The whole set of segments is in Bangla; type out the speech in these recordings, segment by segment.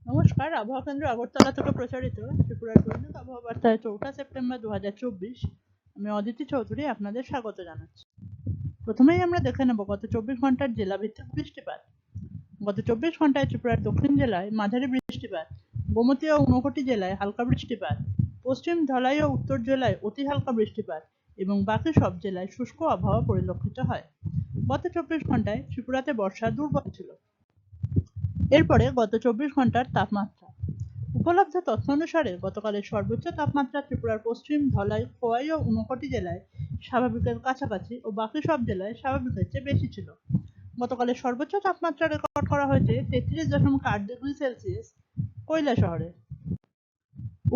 নমস্কার, আবহাওয়া কেন্দ্র আগরতলা থেকে প্রচারিত ত্রিপুরার দৈনিক আবহাওয়া বার্তায় 4 সেপ্টেম্বর 2024 আমি অদিতি চৌধুরী আপনাদের স্বাগত জানাচ্ছি। প্রথমেই আমরা দেখে নেব গত 24 ঘন্টার জেলা ভিত্তিক বৃষ্টিপাত। গত 24 ঘন্টায় ত্রিপুরার দক্ষিণ জেলায় মাঝারি বৃষ্টিপাত, গোমতী ও ঊনকোটি জেলায় হালকা বৃষ্টিপাত, পশ্চিম ধলাই ও উত্তর জেলায় অতি হালকা বৃষ্টিপাত এবং বাকি সব জেলায় শুষ্ক আবহাওয়া পরিলক্ষিত হয়। গত 24 ঘন্টায় ত্রিপুরাতে বর্ষা দুর্বল ছিল। এরপরে গত 24 ঘন্টার তাপমাত্রা। উপলব্ধ তথ্য অনুসারে গতকালের সর্বোচ্চ তাপমাত্রা ত্রিপুরার পশ্চিম ধলাই, খোয়াই ও ঊনকোটি জেলায় স্বাভাবিকের কাছাকাছি ও বাকি সব জেলায় স্বাভাবিকের চেয়ে বেশি ছিল। গতকালের সর্বোচ্চ তাপমাত্রা রেকর্ড করা হয়েছে 33.8 ডিগ্রি সেলসিয়াস কৈলাসহরে।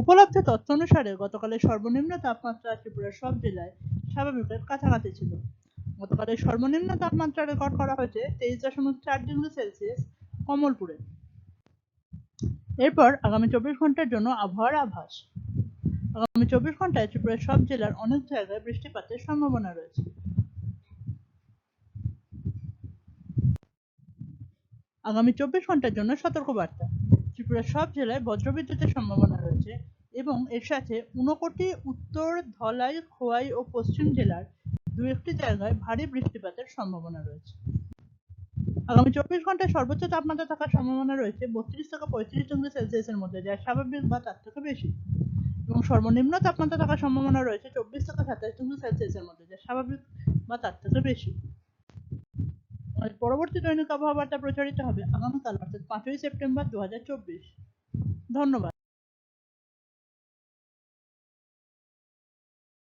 উপলব্ধ তথ্য অনুসারে গতকালের সর্বনিম্ন তাপমাত্রা ত্রিপুরার সব জেলায় স্বাভাবিকের কাছাকাছি ছিল। গতকালের সর্বনিম্ন তাপমাত্রা রেকর্ড করা হয়েছে 23.4 ডিগ্রি সেলসিয়াস কমলপুরে। এরপর আগামী 24 ঘন্টার জন্য আবহাওয়ার আভাস। আগামী 24 ঘন্টায় ত্রিপুরার সব জেলার অনেক জায়গায় বৃষ্টিপাতের সম্ভাবনা রয়েছে। আগামী 24 ঘন্টার জন্য সতর্কবার্তা। ত্রিপুরার সব জেলায় বজ্রবিদ্যুতের সম্ভাবনা রয়েছে এবং এর সাথে ঊনকোটি, উত্তর, ধলাই, খোয়াই ও পশ্চিম জেলার দু একটি জায়গায় ভারী বৃষ্টিপাতের সম্ভাবনা রয়েছে। আগামী 24 ঘন্টায় সর্বোচ্চ তাপমাত্রা থাকার সম্ভাবনা রয়েছে 32 থেকে 35 ডিগ্রি সেলসিয়াসের মধ্যে, যা স্বাভাবিক বা তার থেকে বেশি, এবং সর্বনিম্ন তাপমাত্রা থাকার সম্ভাবনা রয়েছে 24 থেকে 27 ডিগ্রি সেলসিয়াসের মধ্যে, যা স্বাভাবিক বা তার থেকে বেশি। পরবর্তী দৈনিক আবহাওয়া বার্তা প্রচারিত হবে আগামীকাল অর্থাৎ 5 সেপ্টেম্বর 2024। ধন্যবাদ।